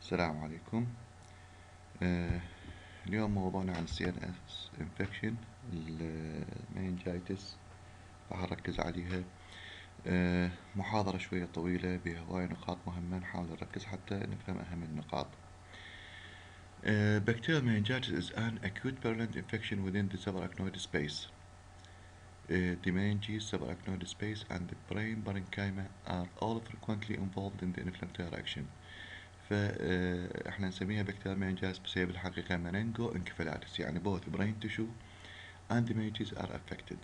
السلام عليكم. اليوم موضوعنا عن CNS infection meningitis راح أركز عليها. محاضرة شوية طويلة بها هواية نقاط مهمة، نحاول نركز حتى نفهم أهم النقاط. Bacterial meningitis is an acute virulent infection within the subarachnoid space. The meninges, subarachnoid space and the brain parenchyma are all frequently involved in the inflammatory action. فاحنا نسميها بكتيريال meningitis بس هي بالحقيقة meningo encephalitis، يعني both brain tissue and the meninges are affected.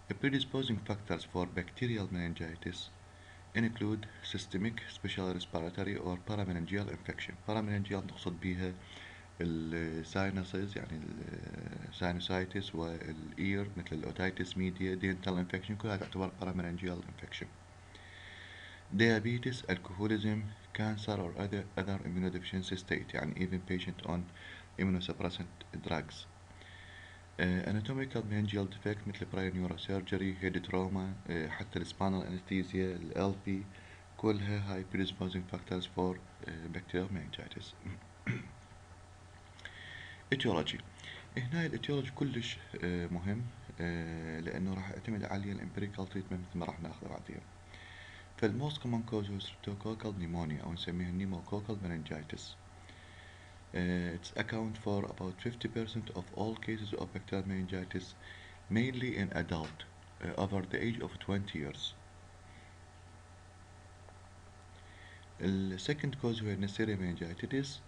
The predisposing factors for bacterial meningitis include systemic special respiratory or parameningeal infection. Parameningeal نقصد بها الساينسز، يعني الساينوسايتس والإير مثل الأوتيتس ميديا dental infection، كلها تعتبر parameningeal infection. Diabetes, alcoholism, cancer or other immunodeficiency state، يعني even patient on immunosuppressant drugs. Anatomical meningeal defect مثل prior neurosurgery, head trauma، حتى الspinal anesthesia، LP، كلها هاي predisposing factors for bacterial meningitis. Etiology. هنا الاتيولوجي كلش مهم، لأنه راح يعتمد على الامبيريكال تريتمنت مثل ما راح ناخذه بعدين. فالموست common cause هو streptococcal pneumonia أو نسميها pneumococcal meningitis. It's account for about 50% of all cases of bacterial meningitis, mainly in adult over the age of 20 years. The second cause هو Neisseria meningitis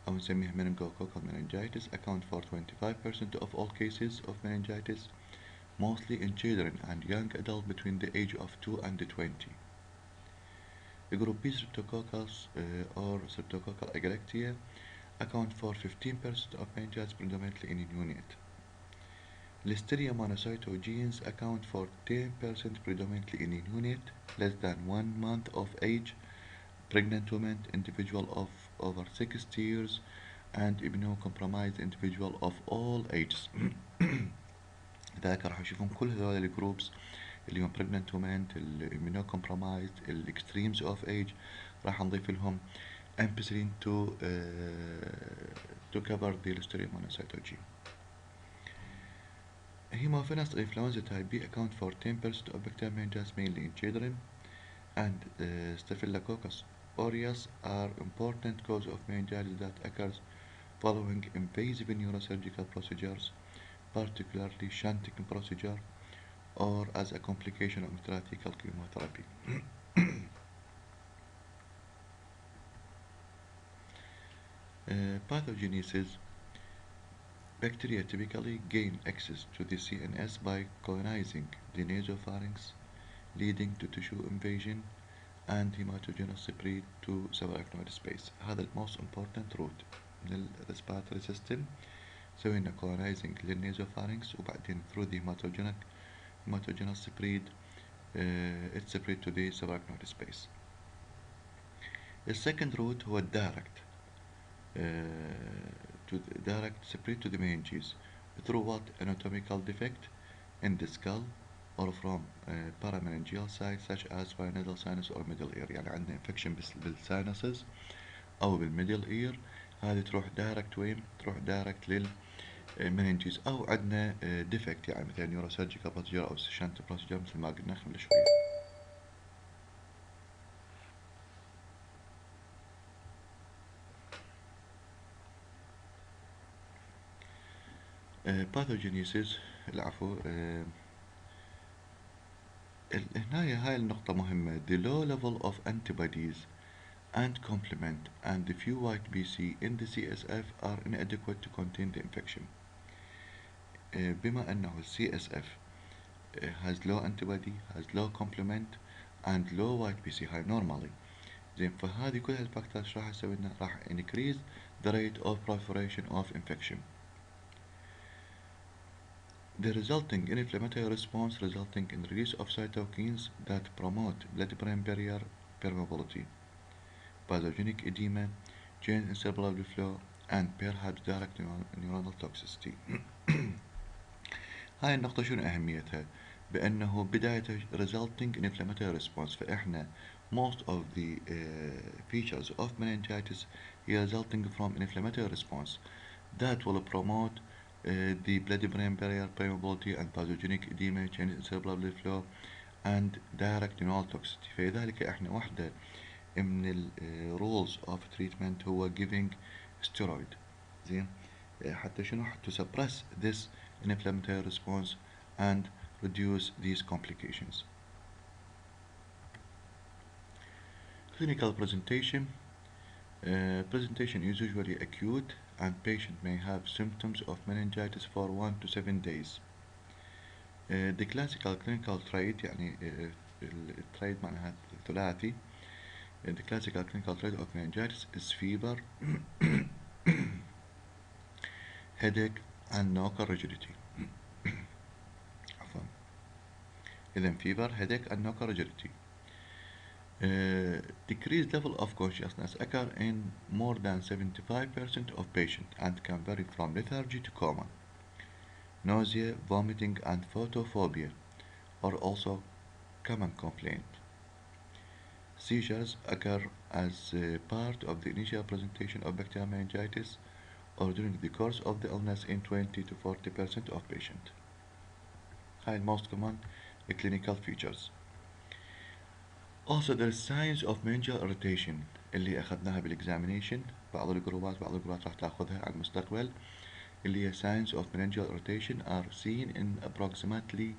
أو نسميها meningococcal meningitis, account for 25% of all cases of meningitis, mostly in children and young adults between the age of 2 and 20. The group B streptococcus or streptococcal agalactia account for 15% of meningitis, predominantly in neonates. Listeria monocytogenes account for 10%, predominantly in neonate, less than 1 month of age, pregnant women, individual of over 60 years, and immunocompromised individual of all ages. ذاك راح يشوفون كل هذول الجروبس اللي هم pregnant women, immunocompromised, extremes of age، راح نضيف لهم ampicillin to cover the Listeria monocytogene. Hemophilus influenza type B account for 10% of bacterial meningitis, mainly in children, and Staphylococcus aureus are important cause of meningitis that occurs following invasive neurosurgical procedures, particularly shunting procedure, or as a complication of intrathecal chemotherapy. Pathogenesis. Bacteria typically gain access to the CNS by colonizing the nasopharynx, leading to tissue invasion and hematogenous spread to subarachnoid space. هذا most important route من respiratory system. سوينا colonizing للنازوفارynx وبعدين through the hematogenous spread it spread to the subarachnoid space. The second route هو direct spread to the meninges through what anatomical defect in the skull or from parameningeal sites such as pharyngeal sinus or middle ear. يعني عندنا infection بالساينسز أو بالميدل ear، هذه تروح دايركت وين؟ تروح دايركت للمننجيز، أو عندنا defect يعني مثل neurosurgical procedure أو shunt procedure مثل ما قلنا قبل شوية. pathogenesis، العفو. هنا هاي النقطة مهمة. The low level of antibodies and complement and the few white BC in the CSF are inadequate to contain the infection. بما أنه CSF has low antibody, has low complement and low white BC high normally، زين فهذه كل هالفاكتورز راح يسوي لنا راح increase the rate of proliferation of infection. The resulting inflammatory response resulting in release of cytokines that promote blood-brain barrier permeability, pathogenic edema, change in cerebral blood flow, and perhaps direct neuronal toxicity. هاي النقطة شنو أهميتها؟ بأنه بداية resulting in inflammatory response، فإحنا Most of the features of meningitis are resulting from an inflammatory response that will promote the blood-brain barrier permeability and pathogenic edema, change in cerebral blood flow, and direct neural toxicity. فلذلك احنا واحدة من ال rules of treatment هو giving steroid. زين حتى شنو to suppress this inflammatory response and reduce these complications. Clinical presentation. Presentation is usually acute and patient may have symptoms of meningitis for 1 to 7 days. The classical clinical trait يعني التريد معناها ثلاثي. The classical clinical trait of meningitis is fever, headache, and knocker rigidity. عفوا. إذا fever, headache, and knocker rigidity. Decreased level of consciousness occur in more than 75% of patients and can vary from lethargy to coma. Nausea, vomiting, and photophobia are also common complaints. Seizures occur as part of the initial presentation of bacterial meningitis or during the course of the illness in 20 to 40% of patients. هاي most common clinical features. Also there is signs of meningeal irritation اللي أخذناها بالexamination. بعض الجروبات راح تاخذها على المستقبل. اللي هي signs of meningeal irritation are seen in approximately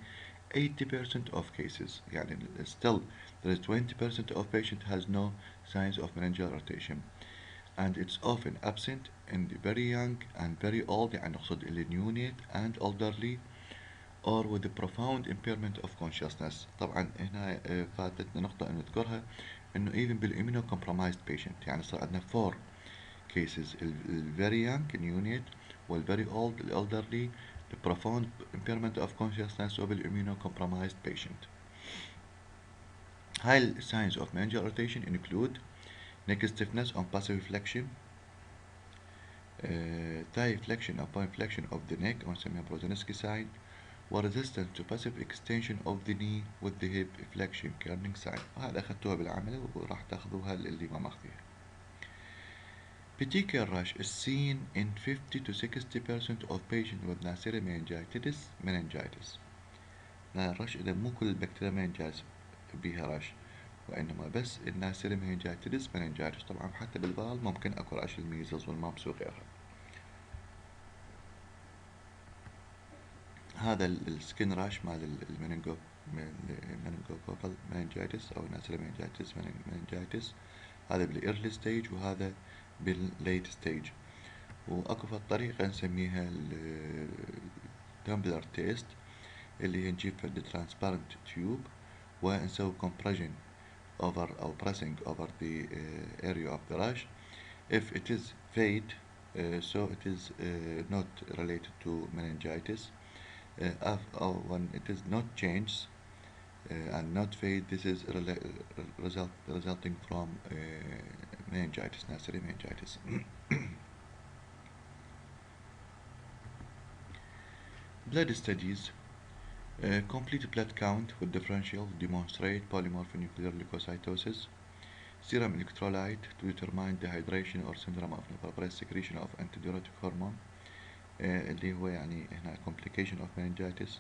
80% of cases. يعني still there is 20% of patient has no signs of meningeal irritation and it's often absent in the very young and very old. يعني نقصد اللي neonate and elderly or with a profound impairment of consciousness. طبعا هنا فاتتنا نقطة أن نذكرها إنه even بالimmunocompromised patient يعني صار عندنا 4 cases ال very young neonate وال very old ال elderly the profound impairment of consciousness وبالimmunocompromised patient. هاي ال signs of meningeal irritation include neck stiffness on passive flexion, thigh flexion upon flexion of the neck ونسميها Brzezinski sign, resistance to passive extension of the knee with the hip flexion kerning sign. هذا أخذتوها بالعمل وراح تاخذوها اللي ما ماخذيها. Petechial rash is seen in 50 to 60% of patients with Neisseria meningitis. الرش إذا مو كل البكتيريا meningitis بيها رش وإنما بس النيسيريا meningitis. طبعا حتى بالبال ممكن أكو رش الميزلز والمامس وغيرها. هذا السكين راش مال المننجوكوكال meningitis أو النيسيريا meningitis. هذا بالإيرلي ستيج وهذا بالليت ستيج. وأكو في الطريقة نسميها التمبلر تيست اللي هي نجيب the transparent tube ونسوي compression over أو pressing over the area of the rash. If it is fade so it is not related to meningitis. When it is not changed and not fade, this is resulting from meningitis, Neisseria meningitis. Blood studies. Complete blood count with differential demonstrate polymorphonuclear leukocytosis. Serum electrolyte to determine dehydration or syndrome of nephropress secretion of antidiuretic hormone اللي هو يعني هنا complication of meningitis.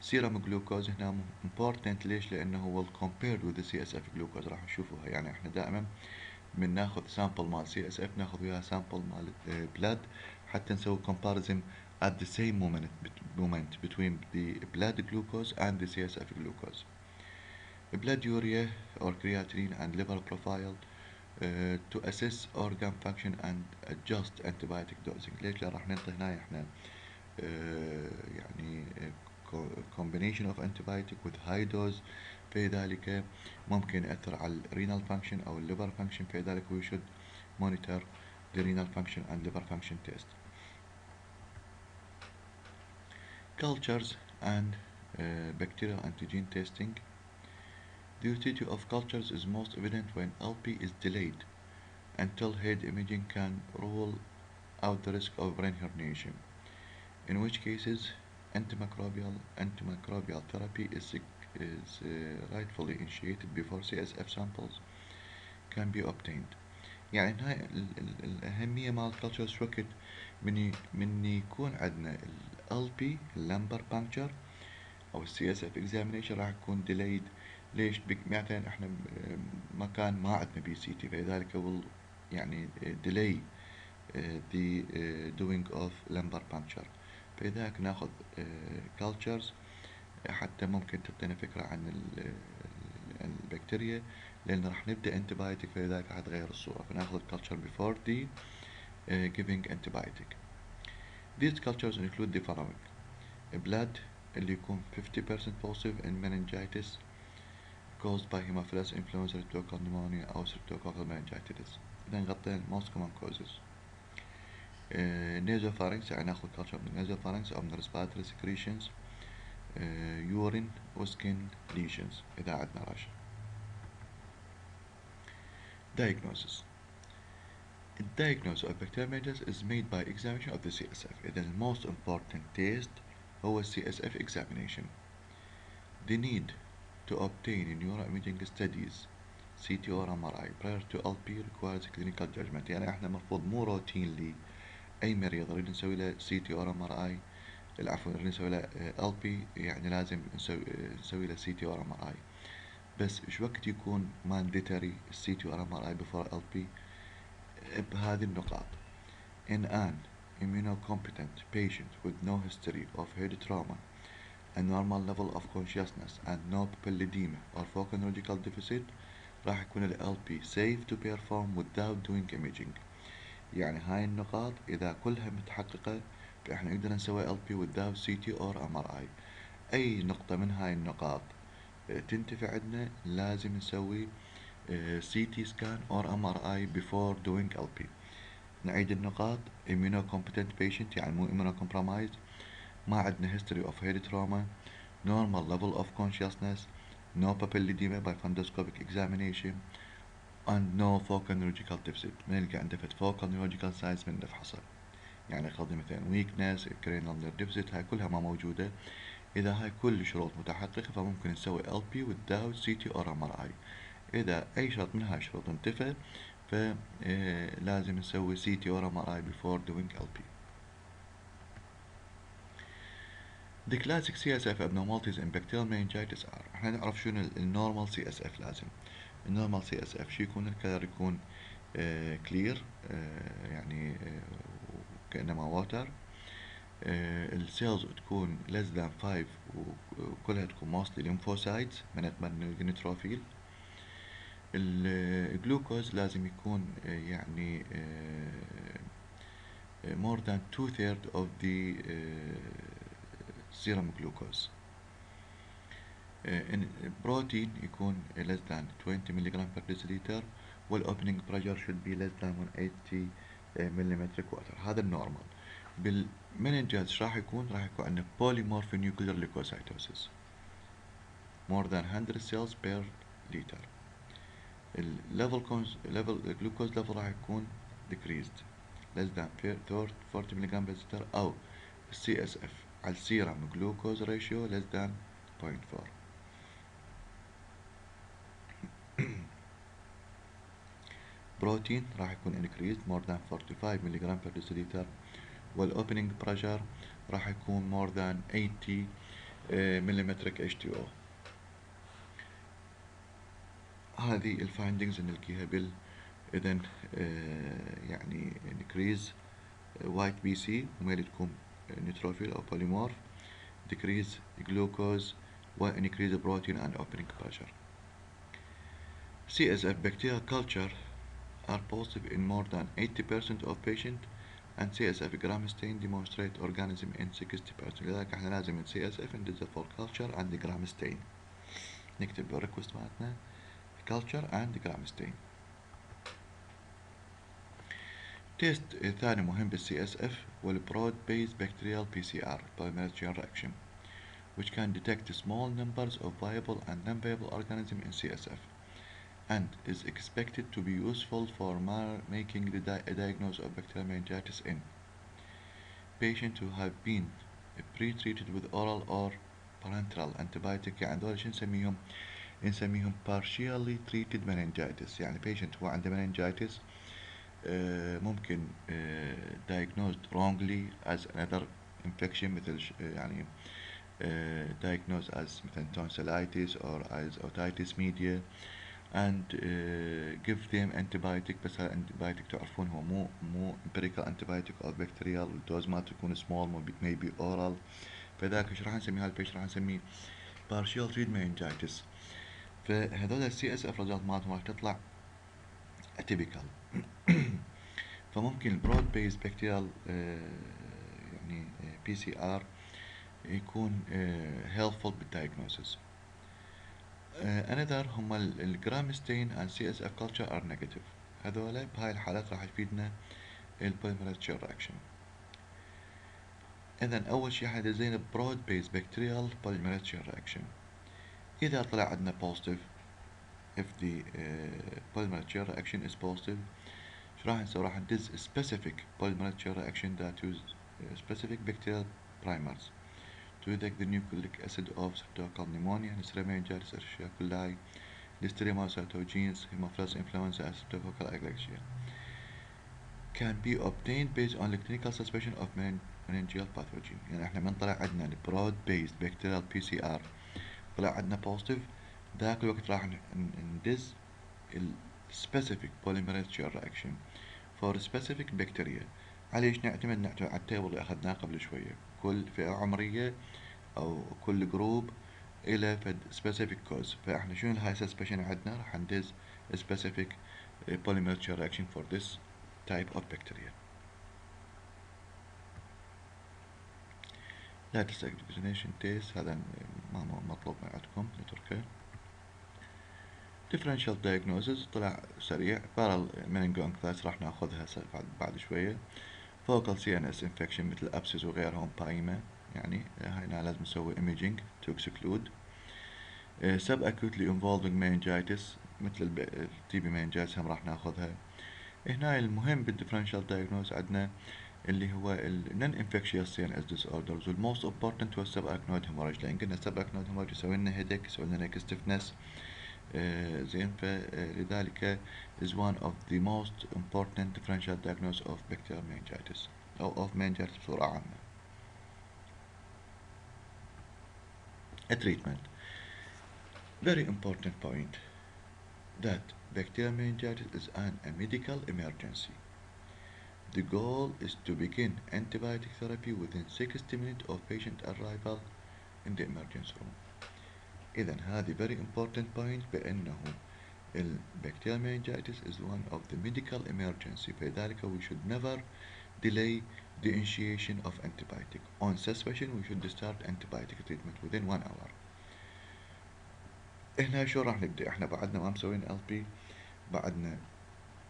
Serum glucose هنا important ليش؟ لأنه will compared with the CSF glucose راح نشوفوها. يعني احنا دائما من ناخذ sample مال CSF ناخذ وياها sample مال blood حتى نسوي comparison at the same moment between the blood glucose and the CSF glucose. Blood urea or creatinine and liver profile to assess organ function and adjust antibiotic dosing. ليش؟ لأن راح نعطي هنا احنا يعني combination of antibiotic with high dose فلذلك ممكن يأثر على renal function أو liver function فلذلك we should monitor the renal function and liver function test. Cultures and bacterial antigen testing. The utility of cultures is most evident when LP is delayed until head imaging can rule out the risk of brain herniation, in which cases antimicrobial therapy is is rightfully initiated before CSF samples can be obtained. يعني هاي الأهمية مال culture شو وقت من يكون عندنا ال LP lumbar puncture أو ال CSF examination راح يكون delayed. ليش؟ مثلا احنا مكان ما عندنا BCT فلذلك will يعني delay the doing of lumbar puncture. فلذلك ناخذ cultures حتى ممكن تعطينا فكرة عن البكتيريا، لأن راح نبدأ antibiotic فلذلك راح تغير الصورة، فناخذ culture before the giving antibiotic. These cultures include the following: blood اللي يكون 50% positive in meningitis caused by Haemophilus influenza streptococcal pneumonia أو streptococcal meningitis. إذا غطينا most common causes. nasopharynx يعني ناخذ culture من nasopharynx أو من respiratory secretions. urine و skin lesions إذا عندنا رش. Diagnosis. The diagnosis of bacterial meningitis is made by examination of the CSF. إذا the most important test هو CSF examination. The need to obtain neuroimaging studies CT or MRI prior to LP requires clinical judgment. يعني احنا المفروض مو روتينلي أي مريض نريد نسوي له CT or MRI، العفو نريد نسوي له LP يعني لازم نسوي له CT or MRI. بس إيش وقت يكون mandatory CT or MRI before LP؟ بهذه النقاط. In an immunocompetent patient with no history of head trauma, a normal level of consciousness and no papilledema or focal neurological deficit راح يكون ال LP safe to perform without doing imaging. يعني هاي النقاط إذا كلها متحققة فإحنا نقدر نسوي LP without CT or MRI. أي نقطة من هاي النقاط تنتفع عندنا لازم نسوي CT scan or MRI before doing LP. نعيد النقاط: immunocompetent patient يعني مو immunocompromised، ما عندنا history of head trauma, normal level of consciousness, no papilledema by fundoscopic examination, and no focal neurological deficit. ما نلقى عنده focal neurological signs من نفحصه، يعني قصدي مثلا weakness, cranial nerve deficit، هاي كلها ما موجودة. إذا هاي كل الشروط متحققة فممكن نسوي LP without CT or MRI. إذا أي شرط من هاي الشروط انتفى فلازم نسوي CT or MRI before doing LP. The classic CSF abnormalities in bacterial meningitis are. احنا نعرف شنو النورمال CSF. لازم النورمال CSF شو يكون؟ الكلر يكون clear يعني كأنما water. السيلز تكون less than 5 وكلها تكون mostly lymphocytes من النيتروفيل. الجلوكوز لازم يكون يعني more than 2/3 of the serum glucose. البروتين يكون less than 20 ملغ per deciliter والopening pressure should be less than 180 millimetric water. هذا النورمال. بالمننجايتس راح يكون عندنا polymorphonuclear leukocytosis more than 100 cells per liter. level glucose level راح يكون decreased less than 40 ملغ per deciliter أو CSF على السيرم glucose ratio less than 0.4. بروتين راح يكون increased more than 45 ملغ per deciliter والopening pressure راح يكون more than 80 millimetric H2O. هذه الفايندينجز نلقيها إذن يعني increase white BC وميل تكون نيتروفيل أو polymorph, decrease glucose و increase protein and opening pressure. CSF bacterial culture are positive in more than 80% of patients and CSF gram stain demonstrate organism in 60%. لذلك احنا لازم CSF ندزه for culture and gram stain. نكتب بالريكوست مالتنا culture and gram stain. تيست ثاني مهم بالCSF هو broad based bacterial PCR polymerase chain reaction which can detect small numbers of viable and non-viable organisms in CSF and is expected to be useful for making a diagnosis of bacterial meningitis in patients who have been pre-treated with oral or parenteral antibiotic، يعني هذول شو نسميهم؟ نسميهم partially treated meningitis. يعني patient هو عنده meningitis ممكن diagnosed wrongly as another infection، مثل يعني diagnosed as مثلا tonsillitis or as otitis media and give them antibiotic. بس الانتبايوتيك تعرفون هو مو empirical antibiotic or bacterial، والدوز ما تكون small maybe oral، فذاك ايش راح نسميه هالبيش؟ راح نسميه partial treated meningitis. فهذول السي اس اف ريزلت مالتهم راح تطلع اتيبيكال. فممكن البرود بيز بكتيريال يعني بي سي ار يكون helpful بالdiagnosis. another هم الجرامستين and CSF culture are negative. هذولا بهاي الحالات راح يفيدنا البوليمريز تشين رياكشن. إذن أول شي حدا زين برود بيز بكتيريال بوليمريز تشين رياكشن. إذا طلع عندنا positive if the polymerase chain reaction is positive، شو راح نسوي؟ راح ندز specific polymerase chain reaction that use specific bacterial primers to detect the nucleic acid of streptococcal pneumonia, Neisseria meningitis, Escherichia coli, Listeria monocytogenes, Haemophilus influenza, and Streptococcal agalactiae can be obtained based on the clinical suspicion of meningeal pathogen. يعني احنا من طلع عندنا البرود بيزد بكتيريال بي سي ار طلع عندنا بوزيتيف، ذاك الوقت راح ندز السبيسيفيك بوليمريز تشين رياكشن فور سبيسيفيك بكتيريا. عليش نعتمد على التيبل اللي اخذناه قبل شويه، كل فئه عمريه او كل جروب الى فد سبيسيفيك كوز. فاحنا شنو الهاي سسبشن عندنا؟ راح ندز سبيسيفيك بوليمريز تشين رياكشن فور ذس type of bacteria. لا تستخدم vaccination test، هذا مطلوب من عندكم نتركه. differential diagnosis طلع سريع. viral meningoencephalitis راح ناخذها بعد شوية. focal CNS infection مثل abscess وغيرهم بايمة، يعني هاي لازم نسوي imaging to exclude. sub acutely involving meningitis مثل التي بي meningitis هم راح ناخذها. هنا المهم بالديفرنشال diagnosis عندنا اللي هو ال non-infectious CNS disorders، وال most important هو subarachnoid hemorrhage، لأن قلنا subarachnoid hemorrhage يسوي لنا headache، يسوي لنا neck stiffness. زين، فلذلك is one of the most important differential diagnosis of bacterial meningitis أو of meningitis بصورة عامة. A treatment. Very important point that bacterial meningitis is a medical emergency. The goal is to begin antibiotic therapy within 60 minutes of patient arrival in the emergency room. إذن هذه very important point بأنه bacterial meningitis is one of the medical emergency، فلذلك we should never delay the initiation of antibiotic. On suspicion we should start antibiotic treatment within 1 hour. هنا شو راح نبدأ؟ احنا بعدنا ما مسوين LP، بعدنا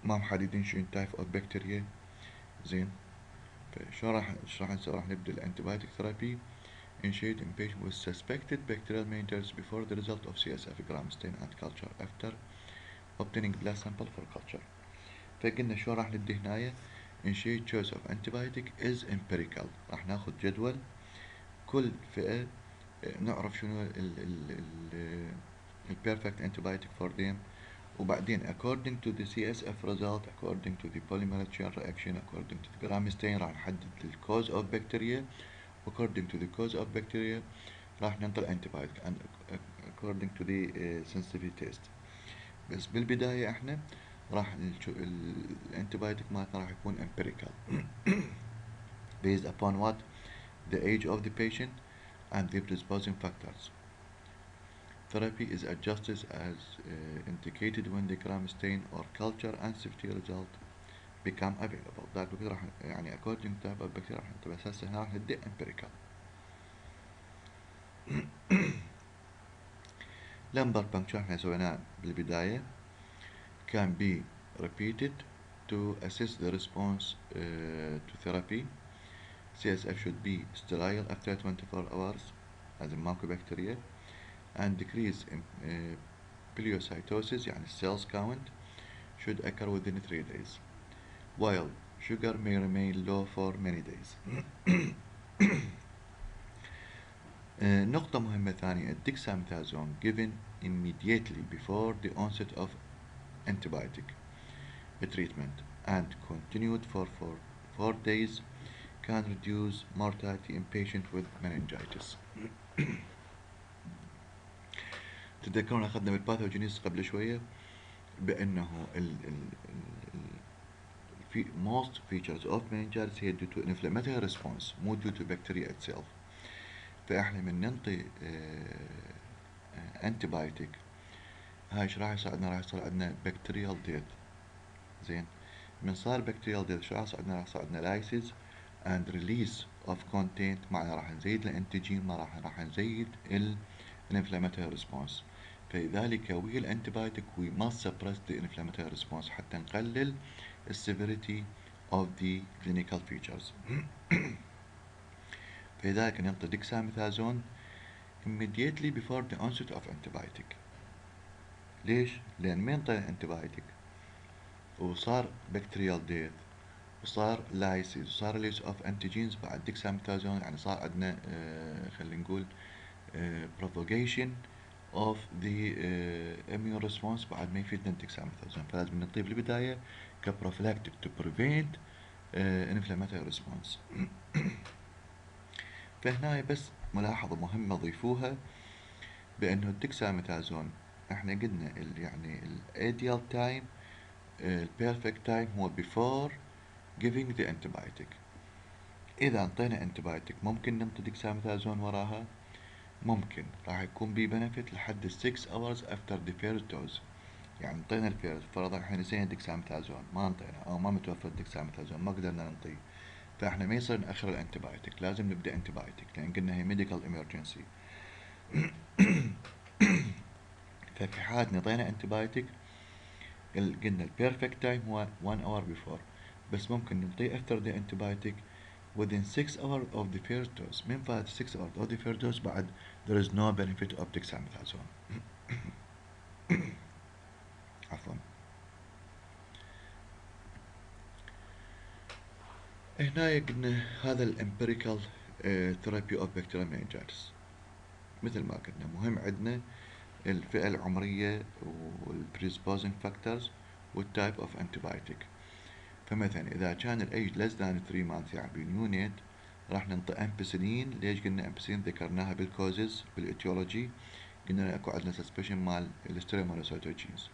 ما محددين شو type of bacteria. زين، فشو راح نسوي؟ راح نبدأ الانتيبيوتيك ثيرابي initiate in patient with suspected bacterial meningitis before the result of CSF gram stain and culture after obtaining blood sample for culture. فقلنا شو راح ندي هنايا؟ initiate choice of antibiotic is empirical. راح ناخذ جدول كل فئة نعرف شنو ال perfect antibiotic for them، وبعدين according to the CSF result, according to the polymerase chain reaction, according to the gram stain راح نحدد the cause of bacteria. according to the cause of bacteria راح ننطر antibiotic and according to the sensitivity test. بس بالبداية احنا راح الانتبايوتيك مالتنا راح يكون empirical based upon what? The age of the patient and the predisposing factors. Therapy is adjusted as indicated when the gram stain or culture and safety result become available. ذاك الوقت راح يعني according to type of bacteria راح نطبع هسه هنا راح ندي empirical. lumbar puncture احنا سويناه بالبداية can be repeated to assess the response to therapy. CSF should be sterile after 24 hours as in ماكو bacteria and decrease in peleocytosis يعني cells count should occur within 3 days while sugar may remain low for many days. نقطة مهمة ثانية الديكساميثازون given immediately before the onset of antibiotic treatment and continued for 4 days can reduce mortality in patients with meningitis. تتذكرون أخذنا بالباثوجينيس قبل شوية بأنه في most features of meningitis هي due to inflammatory response مو due to bacteria itself. فإحنا من ننطي antibiotic هاي ايش راح يصير عندنا bacterial death. زين من صار bacterial death شو راح يصير عندنا؟ راح يصير عندنا lysis and release of content معناها راح نزيد الانتيجين ما راح نزيد inflammatory response. فلذلك ويا الانتيبايوتيك we must suppress the inflammatory response حتى نقلل severity of the clinical features. فلذلك نعطي ديكساميثازون immediately before the onset of antibiotic. ليش؟ لأن ما نعطي antibiotic وصار bacterial death وصار lysis وصار release of antigens بعد ديكساميثازون يعني صار عندنا خلينا نقول propagation of the immune response بعد ما يفيدنا الديكساميثازون. فلازم نعطيه بالبداية كبروفلاكتيك to prevent inflammatory response. فهنا بس ملاحظة مهمة ضيفوها بأنه الديكساميثازون احنا قلنا يعني ideal time perfect time هو before giving the antibiotic. إذا انطينا antibiotic ممكن ننطي ديكساميثازون وراها ممكن راح يكون بي بنفيت لحد 6 hours after the first dose. يعني انطينا الفيروس فرضا احنا نسينا الديكساميثازون ما انطينا او ما متوفر الديكساميثازون ما قدرنا ننطيه فاحنا ما يصير نأخر الانتبايوتيك لازم نبدا انتبايوتيك لان قلنا هي ميديكال ايمرجنسي. ففي حالة نطينا انتبايوتيك قلنا البيرفكت تايم هو 1 hour before بس ممكن نعطيه after the antibiotic within 6 hours of the first dose. من فات 6 hours of the first dose بعد there is no benefit of dexamethasone. عفوا. هنا قلنا هذا الامبيريكال ثيرابي اوف بكتيريا meningitis. مثل ما قلنا مهم عندنا الفئة العمرية والبريسبوزنج فاكتورز والتايب اوف انتيبايوتيك. فمثلا اذا كان الايج less than 3 months يعني بنيونيت راح ننطي امبسلين. ليش قلنا امبسلين؟ ذكرناها بالكوزز بالاتيولوجي قلنا اكو عندنا سسبشن مال الستريمونوسيتوجينز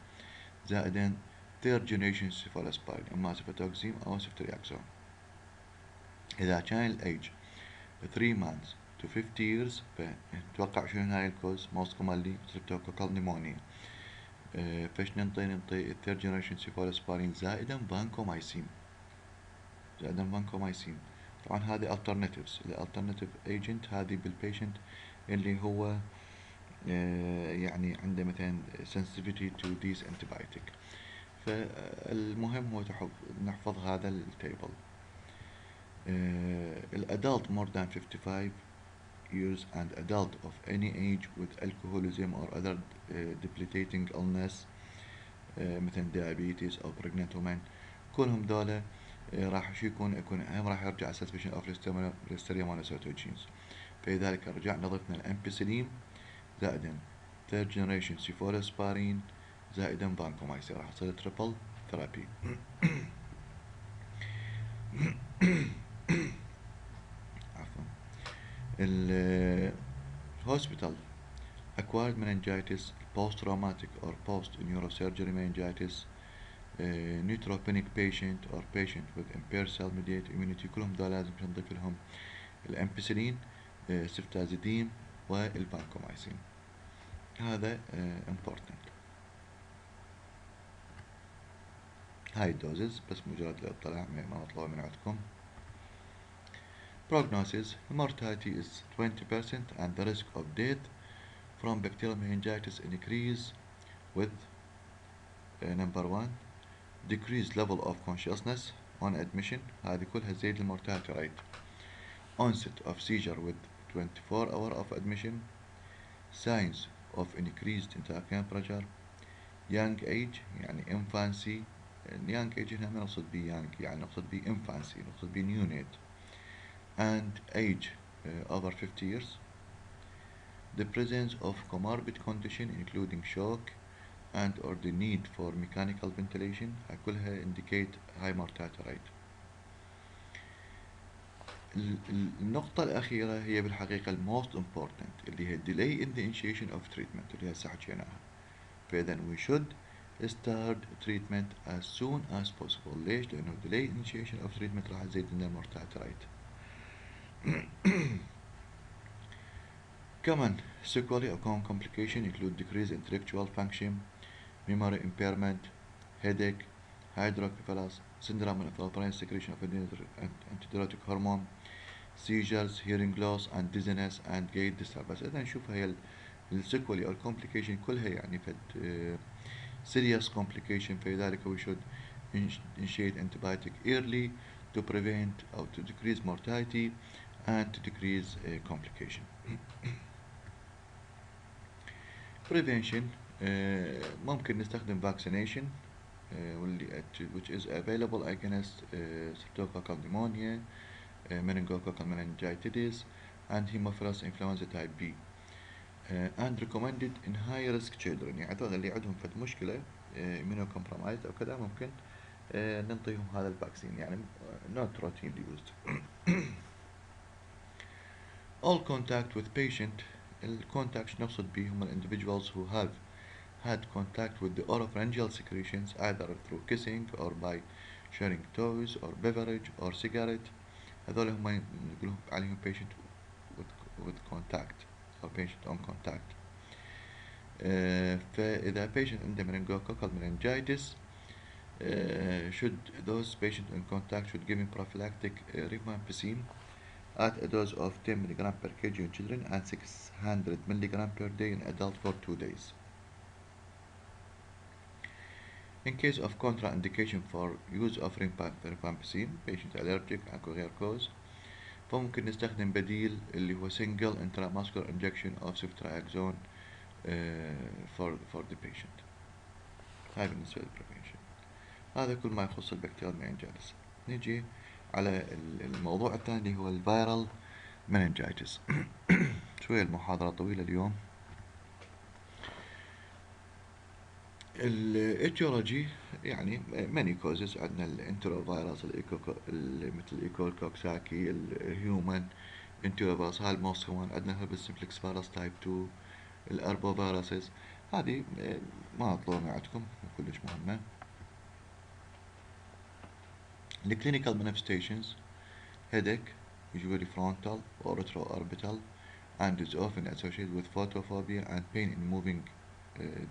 زائدا third generation cephalosporin اما سيفتوكسيم او سيفترياكسون. إذا كان الأيج 3 months to 50 years فنتوقع شنو هاي الكوز most commonly streptococcal pneumonia. فايش ننطي الثيرد جنريشن سيفالوسبارين زائدا فانكومايسين طبعا هذه alternatives. الالترناتيف ايجنت هذه بالبيشنت اللي هو يعني عنده مثلا sensitivity to these antibiotic. فالمهم هو نحفظ هذا التيبل. الادلت more than 55 years and adult of any age with alcoholism or other debilitating illness مثل diabetes أو pregnant women كلهم دولة راح شو يكون هم راح يرجع suspicion of listeria monocytogenes. فلذلك رجعنا ضفنا الامبيسيلين زائدا third generation cephalosporin زائدا vancomycin راح تصير triple therapy. hospital acquired meningitis, post-traumatic or post-neurosurgery meningitis, neutropenic patient or patient with impaired cell-mediated immunity كلهم دول لازم نضيف لهم الامبيسيلين سيفتازيديم والفانكومايسين. هذا important. هاي الدوزز بس مجرد للاطلاع ما مطلوب من عندكم. Prognosis: mortality is 20% and the risk of death from bacterial meningitis increase with number 1 decreased level of consciousness on admission هذه كلها زيد المورتاليتي rate. onset of seizure with 24 hour of admission. signs of increased intracranial pressure. young age يعني infancy. young age هنا ما نقصد بيه young يعني نقصد بيه infancy نقصد بيه neonate and age over 50 years. the presence of comorbid condition including shock and or the need for mechanical ventilation كلها indicate high mortality rate. النقطة الأخيرة هي بالحقيقة most important اللي هي delay in the initiation of treatment اللي هسه حكيناها. فإذا we should start treatment as soon as possible. ليش؟ لأنه delay initiation of treatment راح يزيد لنا mortality rate. Common sequelae or common complications include decreased intellectual function, memory impairment, headache, hydrocephalus, syndrome of alkaline secretion of antidiuretic hormone, seizures, hearing loss and dizziness and gait disturbance. إذا نشوف هي السيكولي أو الكومبليكيشن كلها يعني فد serious complication. فلذلك we should initiate antibiotic early to prevent or to decrease mortality and to decrease complication. prevention ممكن نستخدم vaccination which is available against streptococcal pneumonia, meningococcal meningitis and Haemophilus influenza type B and recommended in high risk children. يعني هذول اللي عندهم فد مشكلة immunocompromised أو كذا ممكن ننطيهم هذا الفاكسين يعني not routinely used. all contact with patient الcontacts نقصد بهم individuals who have had contact with the oropharyngeal secretions either through kissing or by sharing toys or beverage or cigarette. هذول هم نقولهم عليهم patient with contact or patient on contact. فإذا patient عنده meningococcal meningitis should those patients in contact should give him prophylactic rifampicin at a dose of 10 mg per kg in children and 600 mg per day in adults for 2 days. In case of contraindication for use of rifampicin, patient allergic أو غير cause, فممكن نستخدم بديل اللي هو single intramuscular injection of ceftriaxone for the patient. هاي بالنسبة للprevention. هذا كل ما يخص البكتيريال meningitis. نجي على الموضوع الثاني اللي هو الفيرال meningitis. شوية المحاضرة طويلة اليوم. الاتيولوجي يعني many causes. عندنا الانتروفيروس مثل الايكوكوكساكي الهيومن انتروفيروس هاي الموست كمان. عندنا الهربس سمبلكس فيروس تايب 2 الاربوفيروسز. هذه ما اطلبها عندكم كلش مهمة. الكلينيكال manifestations headache usually frontal or retroorbital and is often associated with photophobia and pain in moving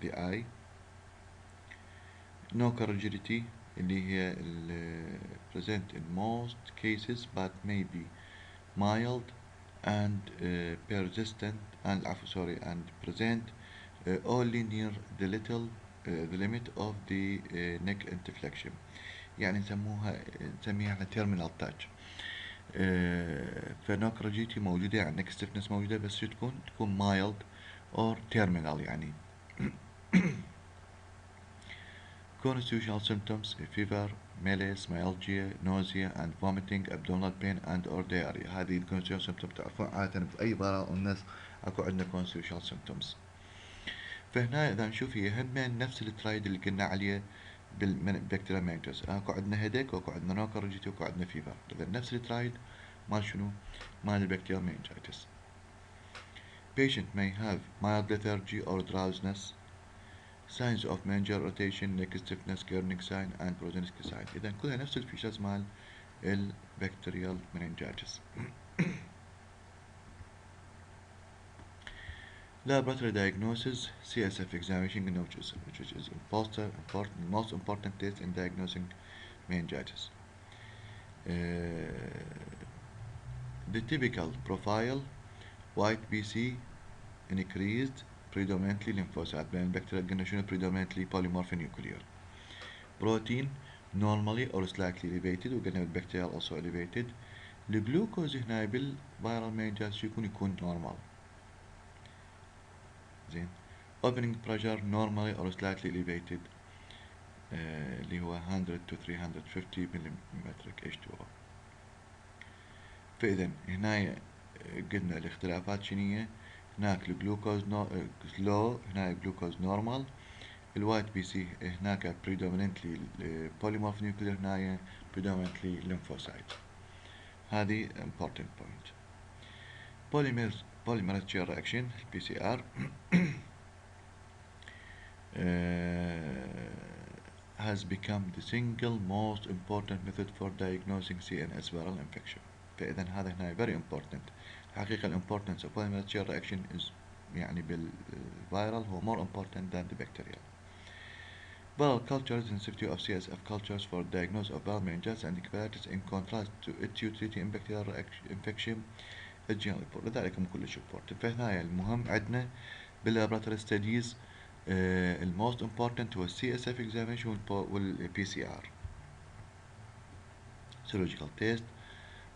the eye. no rigidity اللي هي present in most cases but may be mild and persistent and and present only near the limit of the neck inflection. يعني نسميها terminal touch. فنوك rigidity موجودة يعني neck stiffness موجودة بس تكون mild or terminal يعني. Constitutional symptoms fever, malaise, myalgia, nausea and vomiting, abdominal pain and or diarrhea. هذه constitutional symptoms تعرفون عادة بأي مرض الناس أكو عندنا constitutional symptoms. فهنا إذا نشوف هي هم نفس الترايد اللي قلنا عليه بالبكتيريا مينجز. أكو عندنا هيديك وأكو عندنا نوكر ريجيتي وأكو عندنا فيفر. إذا نفس الترايد مال شنو؟ مال البكتيريا مينجيتس. Patient may have mild lethargy or drowsiness. signs of meningeal rotation, neck stiffness, Kernig sign and Brzezinski sign. إذا كلها نفس الفيشرز مال البكتيريال meningitis. Laboratory diagnosis, CSF examination, which is important, most important test in diagnosing meningitis. The typical profile, white BC increased predominantly lymphocyte. بين البكتيريا قلنا شنو predominantly polymorphonuclear. Protein normally or slightly elevated وقلنا بالبكتيريا also elevated. الجلوكوز هنا بالفيرال meningitis يكون normal. زين. Opening pressure normally or slightly elevated اللي هو 100 to 350 millimetric H2O. فإذا هنا قلنا الاختلافات شنية هناك الجلوكوز لو، هنا الجلوكوز نورمال. الوايت بي سي هناك predominantly polymorph nuclear، هنا predominantly lymphocyte. هذه important point. polymerase chain reaction PCR has become the single most important method for diagnosing CNS viral infection. فإذا هذا هنا very important. حقيقة importance of polymerase chain reaction is يعني بالviral هو more important than the bacterial. Viral cultures sensitivity of CSF cultures for diagnosis of viral meningitis and encephalitis in contrast to utility in bacterial infection is generally poor. لذلك مو كلش important. فهنا المهم عندنا باللابراتوري ستاديز الموست امبورتنت هو السي اس اف اكزامينشن والبي سي ار. سيرولوجيكال تيست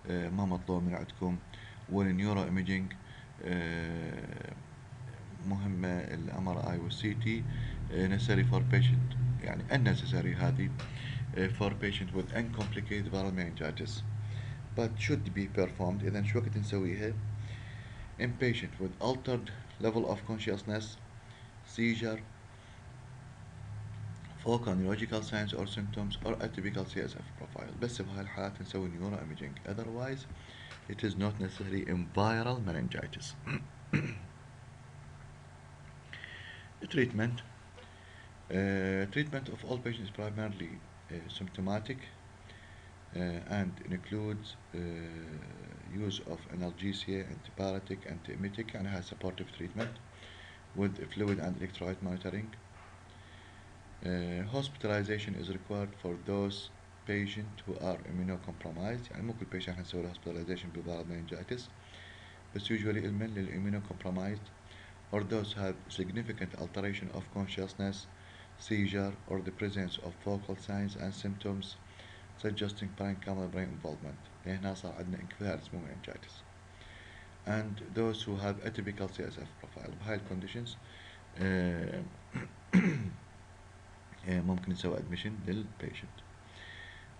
ما مطلوب من عندكم، والنيورو ايميجينج مهمة، الام ار اي والسي تي necessary for patient يعني unnecessary هذه for patient with uncomplicated viral meningitis but should be performed. إذا شو وقت نسويها؟ in patient with altered level of consciousness, seizure, focal neurological signs or symptoms or atypical CSF profile. بس بهاي الحالات نسوي neuro imaging. Otherwise it is not necessary in viral meningitis. Treatment. Treatment of all patients is primarily symptomatic and includes use of analgesia, antibiotic, antiemetic, and has supportive treatment with fluid and electrolyte monitoring. Hospitalization is required for those patients who are immunocompromised. يعني مو كل patient حنسوي له hospitalization بviral meningitis بس usually المن للimmunocompromised or those have significant alteration of consciousness, seizure, or the presence of focal signs and symptoms suggesting parenchymal brain involvement. هنا صار عندنا encephalitis مو meningitis. And those who have atypical CSF profile. بهاي الكونديشنز ممكن نسوي admission للبيشنت.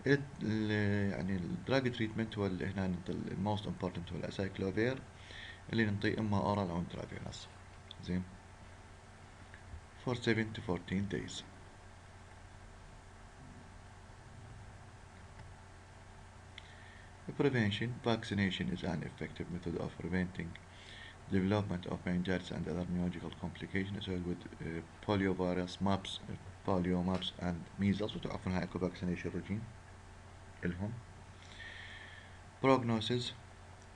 يعني الدراج تريتمنت هو اللي هنا الموست امبورتنت هو الاسايكلوفير اللي نعطيه اما اورال او انترافينوس. زين for 7 to 14 days. Prevention. Vaccination is an effective method of preventing development of meningitis and other neurological complications associated with poliovirus, mumps, polio, mumps and measles. وتعرفون هاي اكو vaccination regime الهم. Prognosis.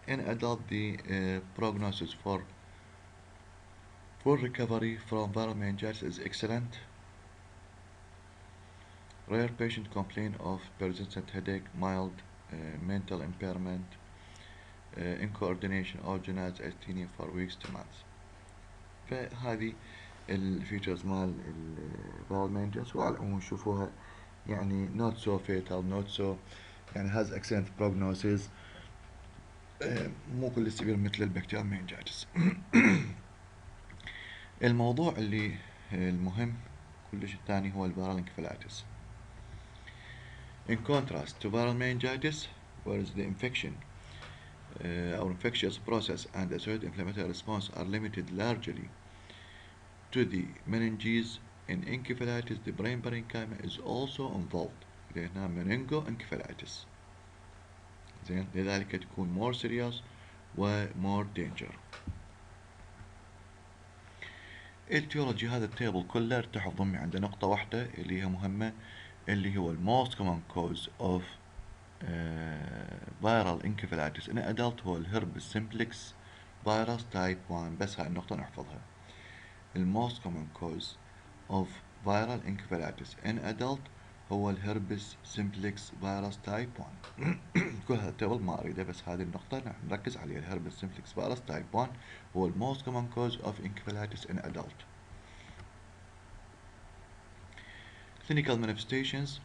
In adult the prognosis for recovery from viral meningitis is excellent. Rare patient complain of persistent headache, mild mental impairment, incoordination or generalized asthenia for weeks to months. فهذه الفيتشرز مال الفيرال meningitis وعلى العموم شوفوها يعني not so fatal, not so يعني has excellent prognosis. مو كل سيفير مثل البكتيريا meningitis. الموضوع اللي المهم كلش الثاني هو الفيرال انكفالايتس. In contrast to viral meningitis, whereas the infection or infectious process and associated inflammatory response are limited largely to the meninges, in encephalitis the brain parenchyma is also involved. لأنها meningoencephalitis. زين لذلك تكون more serious و more danger. التيولوجي هذا التيبل كله تحت ضمي عنده نقطة واحدة اللي هي مهمة اللي هو most common cause of viral encephalitis in adult هو الهربس simplex virus type 1. بس هاي النقطة نحفظها. most common cause of viral encephalitis in adult هو الهربس simplex virus type 1. كل هذا التيبل ما أريده بس هذه النقطة نركز عليها. الهربس simplex virus type 1 هو most common cause of encephalitis in adult. Clinical manifestations.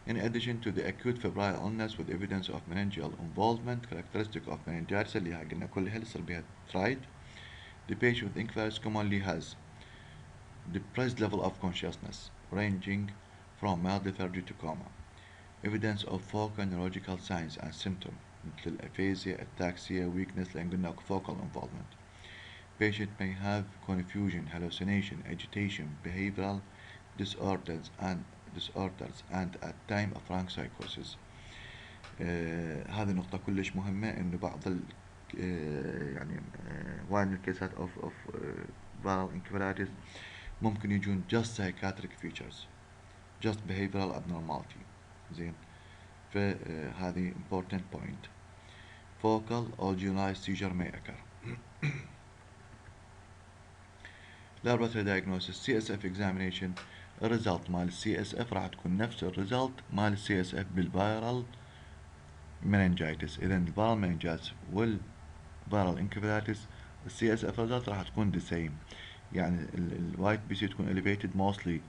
In addition to the acute febrile illness with evidence of meningeal involvement characteristic of meningitis اللي هاي قلنا كلها اللي يصير بها tried, the patient with encephalitis commonly has depressed level of consciousness ranging from mild lethargy to coma, evidence of focal neurological signs and symptoms مثل الaphasia, ataxia, weakness لأن قلنا focal involvement, Patient may have confusion, hallucination, agitation, behavioral disorders and at time of frank psychosis. هذه نقطة كلش مهمة إنه بعض يعني وايد من الكيسات of viral encephalitis ممكن يجون just psychiatric features, just behavioral abnormality. زين. فهذه important point. Focal or generalized seizure may occur. laboratory diagnosis CSF examination. الريزلت مال CSF راح تكون نفس الريزلت مال CSF بالفيرال meningitis. إذا الفيرال meningitis والفيرال encephalitis CSF result راح تكون the same. يعني الوايت بي سي تكون elevated mostly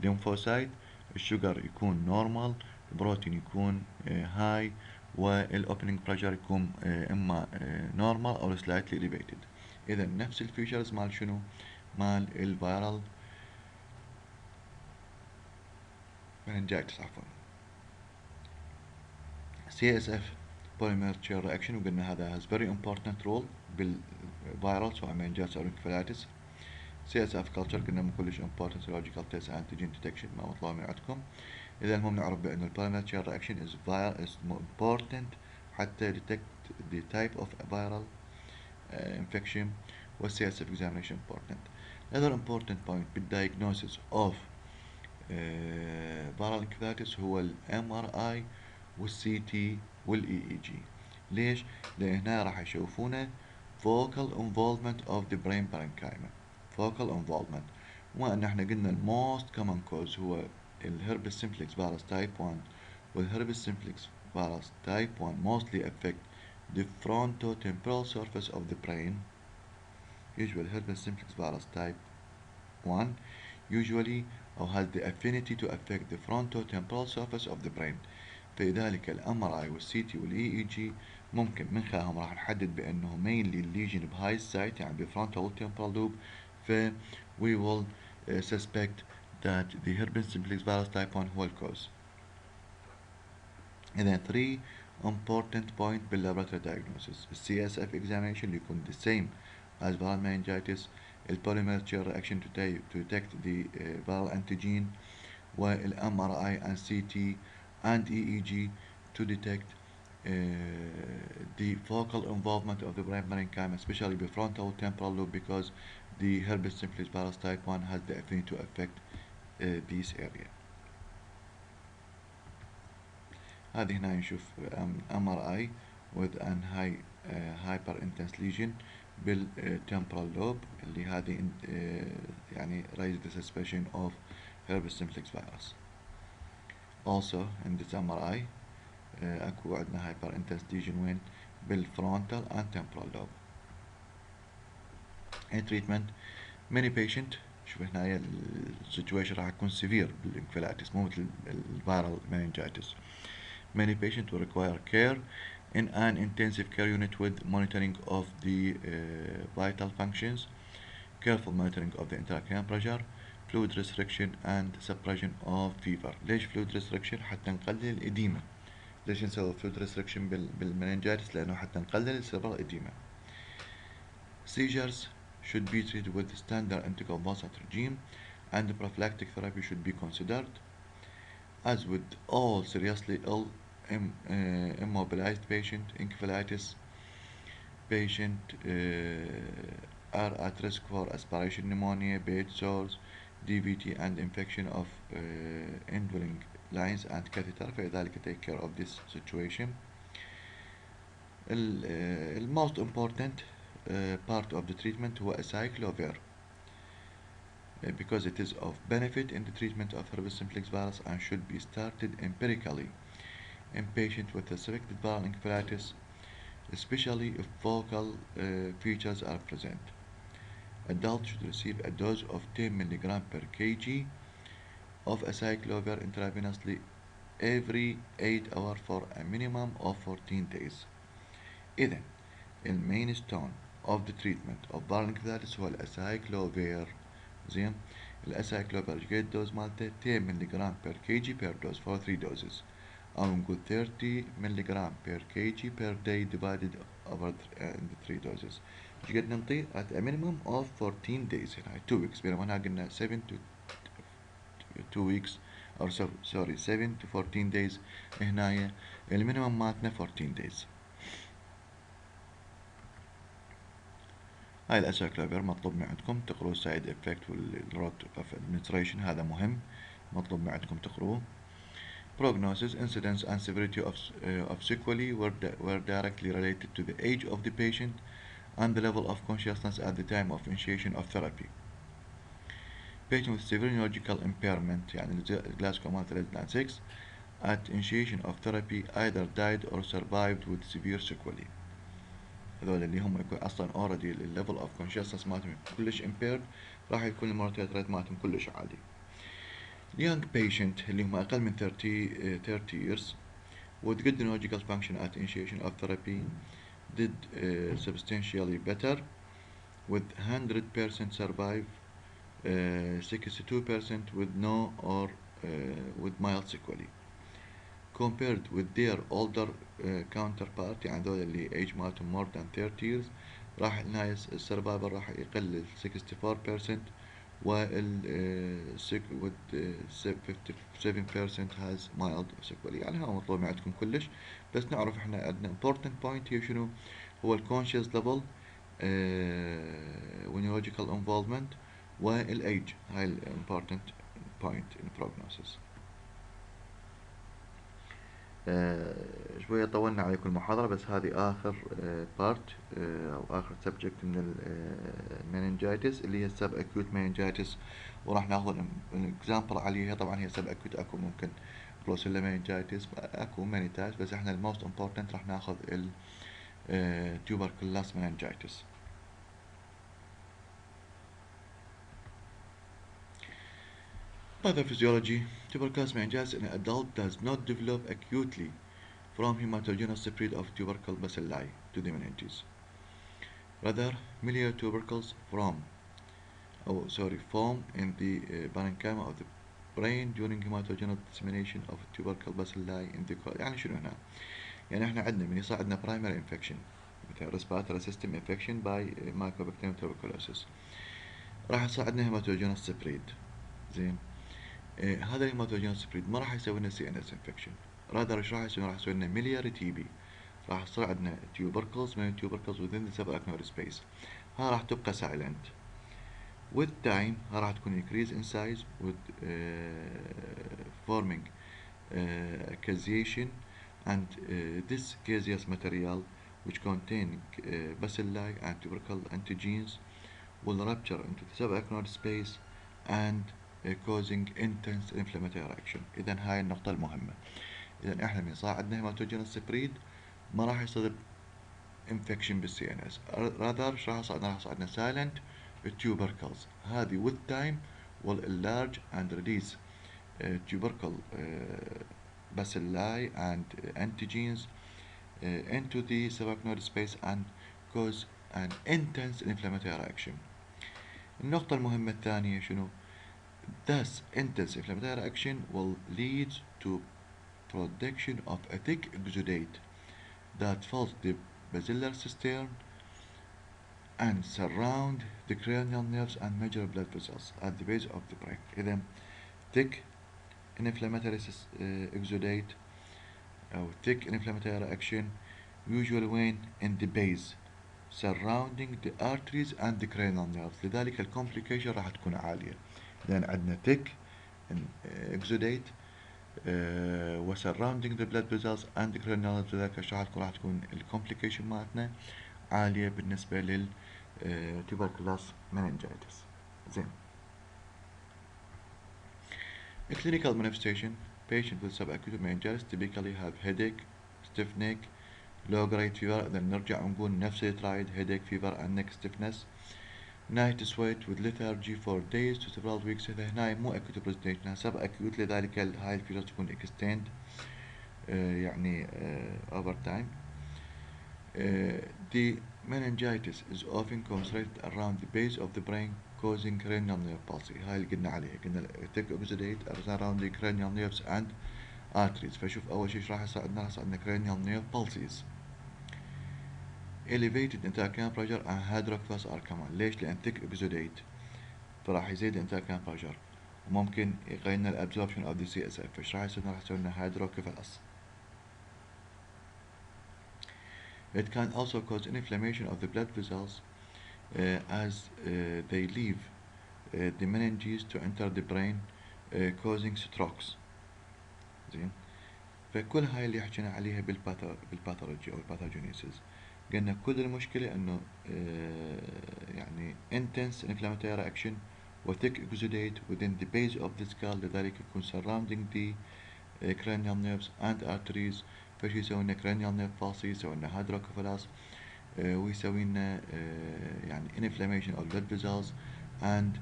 lymphocyte, الشوجر يكون normal, البروتين يكون high, والاوبننج بريشر يكون اما normal او slightly elevated. اذا نفس الفيشرز مال شنو؟ مال الفيرال meningitis عفوا. CSF polymer chain reaction وقلنا هذا has very important role بالفيرال سواء meningitis او encephalitis. CSF culture قلنا من كلش important serological test antigen detection ما مطلوب من عندكم. إذا المهم نعرف بأن ال polymer chain reaction is important حتى detect the type of viral infection وال CSF examination important. Another important point بالdiagnosis of viral encephalitis هو ال MRI وال CT وال EEG. ليش؟ لأن هنا راح يشوفونه focal involvement of the brain parenchyma. focal involvement. وأن احنا قلنا ال most common cause هو الهربس simplex virus type 1 والهربس simplex virus type 1 mostly affect the frontotemporal surface of the brain. usually herpes simplex virus type 1 usually or has the affinity to affect the frontotemporal surface of the brain. فلذلك ال MRI وال CT وال EEG ممكن من خلالهم راح نحدد بأنه mainly lesion بهاي السايت يعني بفرونتال temporal lobe. ف we will suspect that the herpes simplex virus type 1 هو الكوز. إذا 3 important point بالlaboratory diagnosis. CSF examination اللي يكون the same as viral meningitis, polymer chain reaction to detect the viral antigen, وال MRI and CT and EEG to detect the focal involvement of the brain parenchyma, especially the frontal temporal lobe, because the herpes simplex virus type 1 has the affinity to affect this area. هذه هنا نشوف MRI with an high hyper intense lesion بالtemporal lobe اللي هذه يعني raise the suspicion of herpes simplex virus. Also in this MRI اكو عندنا hyper intense lesion وين بالfrontal and temporal lobe. treatment many patient شوف هنا هي السيتويشن راح تكون severe بالانكفاليتس مو مثل الفيرال meningitis. Many patients will require care in an intensive care unit with monitoring of the vital functions, careful monitoring of the intracranial pressure, fluid restriction and suppression of fever. ليش fluid restriction؟ حتى نقلل الإديمة. ليش نسوي fluid restriction بالمننجايتس؟ لأنه حتى نقلل cerebral edema. Seizures should be treated with standard anticonvulsant regime and prophylactic therapy should be considered. As with all seriously ill immobilized patient, encephalitis patient are at risk for aspiration pneumonia, bed sores, DVT and infection of indwelling lines and catheter. فلذلك take care of this situation. The most important part of the treatment هو acyclovir because it is of benefit in the treatment of herpes simplex virus and should be started empirically in patients with suspected viral encephalitis, especially if focal features are present. Adults should receive a dose of 10 mg per kg of acyclovir intravenously every 8 hours for a minimum of 14 days. إذن المينستون of the treatment of viral encephalitis هو الأسايكلوفير. زين. الأسايكلوفير قد دوز مالته 10 ملغ per kg per dose for 3 doses. أو نقول 30 ملغ per kg per day divided over the 3 doses. ايش قد ننطي at a minimum of 14 days هنا 2 weeks بينما هنا قلنا 7 to 2 weeks or sorry 7 to 14 days هنا المينيمم مالتنا 14 days. هاي الأساكلوفير مطلوب من عندكم تقروا السايد افكت والروت اوف ادمنستريشن، هذا مهم مطلوب من عندكم تقروه. Prognosis, incidence and severity of sequelae were directly related to the age of the patient and the level of consciousness at the time of initiation of therapy. Patient with severe neurological impairment يعني Glasgow مالته less than 6 at initiation of therapy either died or survived with severe sequelae. هذول اللي هم يكون اصلا already الليفل اوف consciousness مالتهم كلش impaired، راح يكون المورتاليتي ريت مالتهم كلش عالي. young patient اللي هم اقل من 30 years with good neurological function at initiation of therapy did substantially better with 100% survive, 62% with no or with mild sequelae compared with their older counterpart يعني ذول اللي age مالتهم more than 30 years راح الناس السرفايفل راح يقل 64% وال with 57% has mild sequelae. يعني هذا مطلوب من عندكم كلش، بس نعرف احنا عندنا important point هي شنو هو ال conscious level و neurological involvement وال age، هاي ال important point in prognosis. شوية طولنا عليكم المحاضرة، بس هذه آخر بارت أو آخر سبجكت من المننجايتس اللي هي السب أكيوت مننجايتس، وراح ناخذ اكزامبل عليها. طبعا هي سب أكيوت أكو ممكن بروسيلا مننجايتس أكو ماني تايبس، بس احنا الموست امبورتنت راح ناخذ التوبركلوس مننجايتس. Pathophysiology. Tuberculosis meningitis in an adult does not develop acutely from hematogenous spread of tubercle bacilli to the meninges. Rather, miliary tubercles form in the parenchyma of the brain during hematogenous dissemination of tubercle bacilli in the يعني شنو هنا؟ يعني احنا عندنا من يصير عندنا primary infection مثل respiratory system infection by Mycobacterium tuberculosis، راح يصير عندنا hematogenous spread. زين، هذا الهيماتوجينوس سبريد ما راح يسوي لنا سي ان اس انفكشن، رادر ايش راح يسوي؟ راح يسوي لنا ملياري تي بي، راح يصير عندنا تيوبركلز من التيوبركلز within the subarachnoid space، ها راح تبقى سايلنت. with time ها راح تكون increase in size with forming caseation and this caseous material which contain bacilli and tubercle antigens will rupture into the subarachnoid space and causing intense inflammatory reaction. إذا هاي النقطة المهمة. إذا إحنا من صار عندنا هيماتوجينوس سبريد ما راح يصير infection بالسي ان اس، rather راح يصير عندنا silent tubercles. هذه with time will enlarge and release tubercle bacilli and antigens into the subarachnoid space and cause an intense inflammatory reaction. النقطة المهمة الثانية شنو؟ Thus, intense inflammatory reaction will lead to production of a thick exudate that fills the basilar cistern and surround the cranial nerves and major blood vessels at the base of the brain. إذا thick inflammatory exudate أو thick inflammatory reaction usually when in the base surrounding the arteries and the cranial nerves، لذلك الكومبليكيشن راح تكون عالية. لأن عندنا thick exudate و surrounding the blood vessels and the cranial nerves، لذلك راح تكون الكومبليكيشن مالتنا عالية بالنسبة لل tuberculosis meningitis. زين. A clinical manifestation: patients with subacute meningitis typically have headache, stiff neck, low grade fever. إذا نرجع ونقول نفس الترايد headache, fever and neck stiffness. night sweat with lethargy for days to several weeks. إذا هنا مو acute presentation سب acute، لذلك هاي الفيروس تكون extend يعني over time. The meningitis is often concentrated around the base of the brain causing cranial nerve palsy. هاي اللي قلنا عليها، قلنا thick exudate around the cranial nerves and arteries. فشوف أول شيء راح يصير عندنا cranial nerve palsies. elevated intracranial pressure and hydrocephalus are common. ليش؟ لأن thick episodate فراح يزيد الانتراكرانيال pressure وممكن يغيرنا الابزوربشن اوف ذا سي اس اف. ايش راح يصير؟ راح يسوي لنا هيدروكيفالس. It can also cause inflammation of the blood vessels as they leave the meninges to enter the brain causing strokes. زين. فكل هاي اللي حكينا عليها بالباثولوجي او الباثوجينيسيس. قلنا كل المشكلة انه يعني intense inflammatory reaction و thick exudate within the base of the skull لذلك يكون surrounding the cranial nerves and arteries. فشي يسوي لنا cranial nerve palsy، يسوي لنا hydrocephalus، ويسوي لنا يعني inflammation of blood vessels and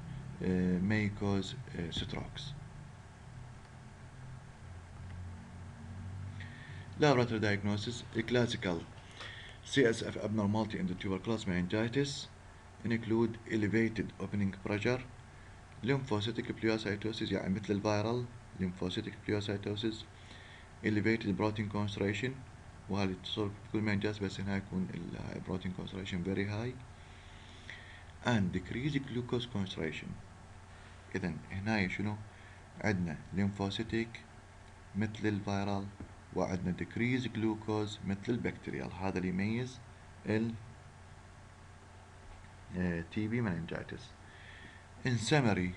may cause strokes. Laboratory diagnosis. Classical CSF abnormality in the tuberculous meningitis include elevated opening pressure, lymphocytic pleocytosis يعني مثل الفيرال lymphocytic pleocytosis, elevated protein concentration وهذه تصير بكل meningitis بس هنا يكون protein concentration very high, and decreased glucose concentration. إذا هنا شنو عندنا lymphocytic مثل الفيرال وعندنا decreased glucose مثل البكتيريال. هذا اللي يميز ال TB meningitis. In summary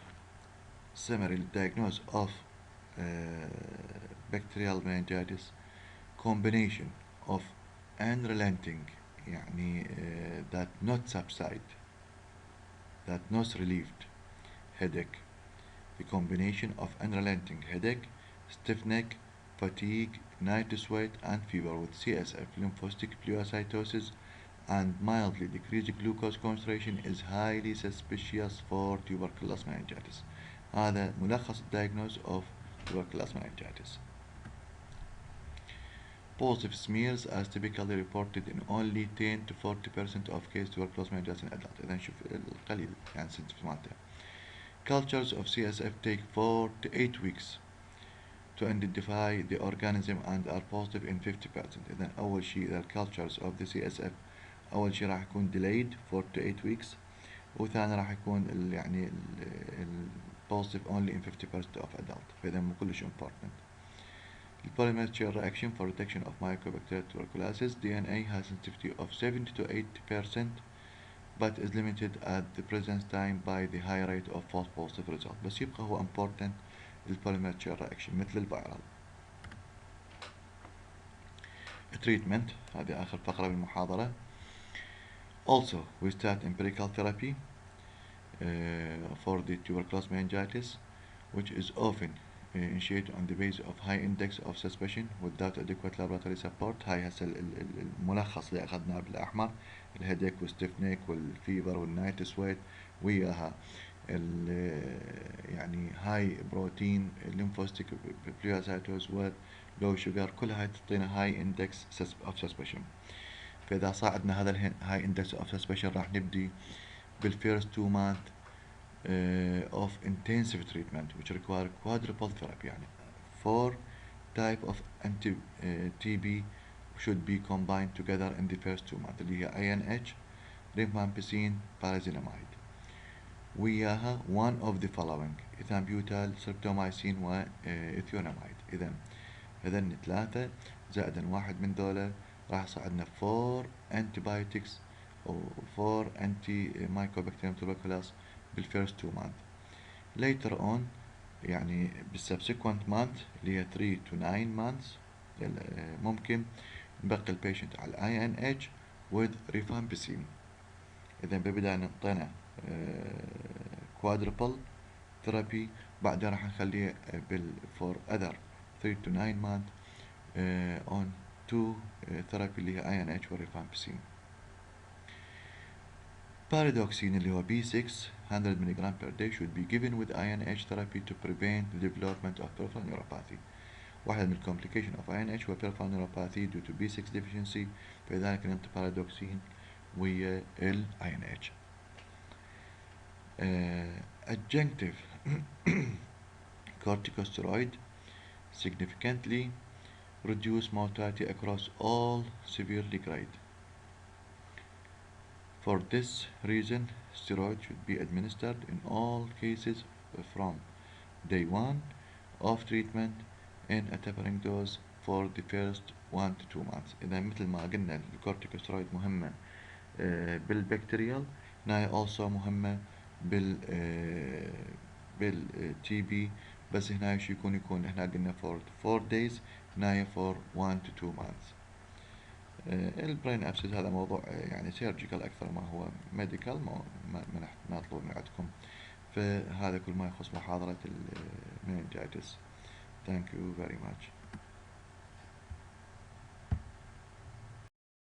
diagnosis of bacterial meningitis combination of unrelenting يعني that not subside, that not relieved headache, the combination of unrelenting headache, stiff neck, fatigue, night sweat and fever with CSF lymphocytic pleocytosis and mildly decreased glucose concentration is highly suspicious for tuberculous meningitis. هذا ملخص diagnosis of tuberculous meningitis. Positive smears as typically reported in only 10 to 40% of case tuberculous meningitis in adult. إذا نشوف القليل يعني sensitivity مالته. Cultures of CSF take 4 to 8 weeks to identify the organism and are positive in 50%. إذا أول شيء إذا cultures of the CSF أول شيء راح يكون delayed 4 to 8 weeks، وثاني راح يكون يعني positive only in 50% of adult. فإذا مو كلش important. The polymerase chain reaction for detection of mycobacterial tuberculosis DNA has sensitivity of 70 to 80% but is limited at the presence time by the high rate of false positive result. بس يبقى هو important البوليمر تشين reaction مثل الفيرال. Treatment هذه آخر فقرة بالمحاضرة. Also we start empirical therapy for the tuberculous meningitis which is often initiated on the basis of high index of suspicion without adequate laboratory support. هاي هسه الملخص اللي أخذناه بالأحمر، الهيديك والستيف نيك والفيفر والنايت سويت وياها يعني هاي بروتين الليمفوستيك بليوسايتوز ولو شوجر كلها تعطينا هاي اندكس اوف سسبشن. فاذا صار عندنا هذا الهاي اندكس اوف سسبشن راح نبدي بالفيرست 2 مانث of intensive treatment which require quadruple therapy. يعني 4 type of anti TB should be combined together in the first 2 months اللي هي INH, rifampicin, pyrazinamide وياها one of the following ethambutol, streptomycin وإثيوناميد. إذا هذن 3 زائدا واحد من ذولا راح يصير عندنا 4 antibiotics أو 4 anti mycobacterium tuberculosis بالفيرست 2 months. later on يعني بالsubsequent month اللي هي 3 to 9 months ممكن نبقي البيشنت على INH with rifampicin. إذا ببدأ نعطينا quadruple therapy بعدين راح نخليه for other 3 to 9 months on 2 therapy اللي هي INH و rifampicin. Pyridoxine اللي هو B6 100 mg per day should be given with INH therapy to prevent the development of peripheral neuropathy. واحدة من complication of INH هو peripheral neuropathy due to B6 deficiency، فلذلك نعطي pyridoxine ويا ال INH. Adjunctive corticosteroid significantly reduce mortality across all severely grade For this reason, steroid should be administered in all cases from day 1 of treatment in a tapering dose for the first 1 to 2 months. إذا مثل ما قلنا الكورتيكوستيرويد مهمة بالبكتيريال، هنا also مهمة بالتي بي، بس هنا شو يكون هنا قلنا for 4 days، هنا for 1 to 2 months. البرين ابسس هذا موضوع يعني سيرجيكال اكثر ما هو ميديكال، ما نطلب من عندكم. فهذا كل ما يخص محاضرة المننجايتس. Thank you very much.